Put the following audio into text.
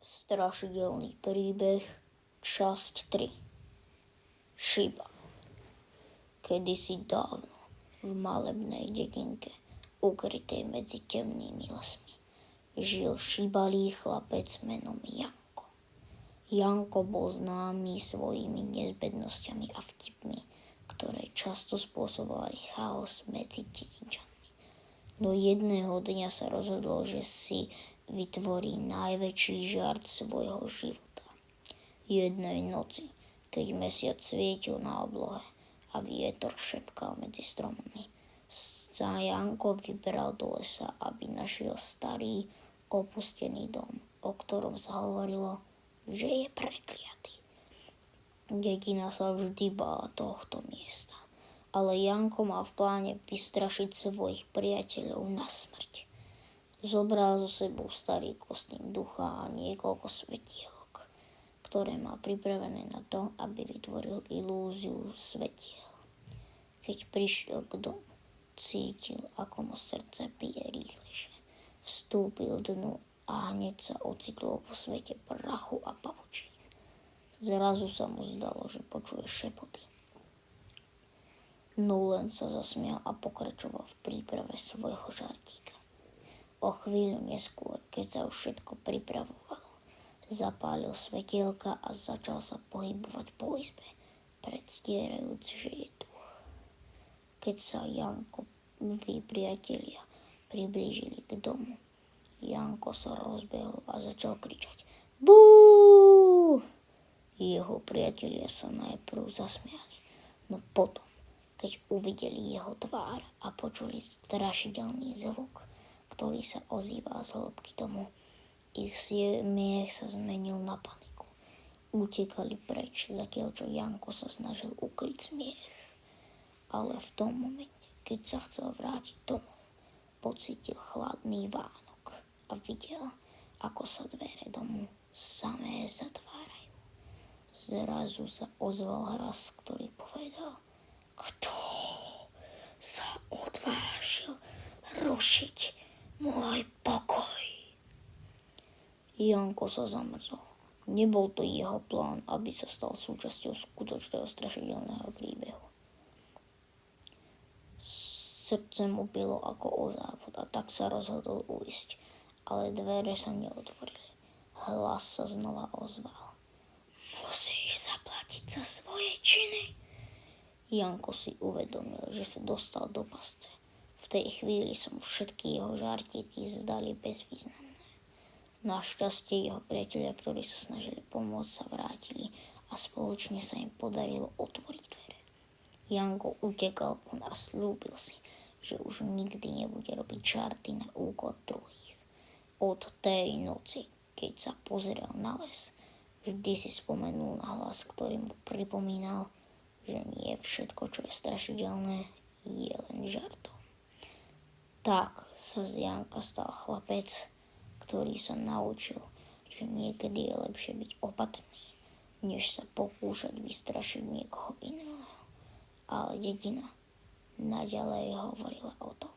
Strašidelný príbeh, časť 3. Šiba. Kedysi dávno, v malebnej dedinke, ukrytej medzi temnými lesmi, žil šibalý chlapec menom Janko. Janko bol známy svojimi nezbednosťami a vtipmi, ktoré často spôsobovali chaos medzi dedinčanmi. No jedného dňa sa rozhodol, že si vytvorí najväčší žart svojho života. Jednej noci, keď mesiac svietil na oblohe a vietor šepkal medzi stromami, sa Janko vybral do lesa, aby našiel starý, opustený dom, o ktorom sa hovorilo, že je prekliatý. Dedina sa vždy bála tohto miesta, ale Janko mal v pláne vystrašiť svojich priateľov na smrť. Zobral so sebou starý kostým ducha a niekoľko svetielok, ktoré mal pripravené na to, aby vytvoril ilúziu svetiel. Keď prišiel k domu, cítil, ako mu srdce bije rýchlejšie. Vstúpil dnu a hneď sa ocitol vo svete prachu a pavučín. Zrazu sa mu zdalo, že počuje šepoty. No len sa zasmial a pokračoval v príprave svojho žartíka. O chvíľu neskôr, keď sa už všetko pripravovalo, zapálil svetielka a začal sa pohybovať po izbe, predstierajúc, že je duch. Keď sa Jankovi priatelia priblížili k domu, Janko sa rozbehol a začal kričať Bú! Jeho priatelia sa najprv zasmiali, no potom, keď uvideli jeho tvár a počuli strašidelný zvuk, ktorý sa ozýval z hĺbky domu, ich smiech sa zmenil na paniku. Utekali preč, zatiaľ čo Janko sa snažil ukryť smiech. Ale v tom momente, keď sa chcel vrátiť domov, pocítil chladný vánok a videl, ako sa dvere domu samé zatvárajú. Zrazu sa ozval hlas, ktorý povedal: Kto sa odvážil rušiť môj pokoj? Janko sa zamrzol. Nebol to jeho plán, aby sa stal súčasťou skutočného strašidelného príbehu. Srdce mu bylo ako o závod a tak sa rozhodol ujsť, ale dvere sa neotvorili. Hlas sa znova ozval. Musíš zaplatiť za svoje činy. Janko si uvedomil, že sa dostal do pasce. V tej chvíli sa mu všetky jeho žartíky zdali bezvýznamné. Našťastie jeho priatelia, ktorí sa snažili pomôcť, sa vrátili a spoločne sa im podarilo otvoriť dvere. Janko utekal von a slúbil si, že už nikdy nebude robiť žarty na úkor druhých. Od tej noci, keď sa pozeral na les, vždy si spomenul na hlas, ktorý mu pripomínal, že nie všetko, čo je strašidelné, je len žartom. Tak sa z Janka stal chlapec, ktorý sa naučil, že niekedy je lepšie byť opatrný, než sa pokúšať vystrašiť niekoho iného. Ale dedina naďalej hovorila o tom,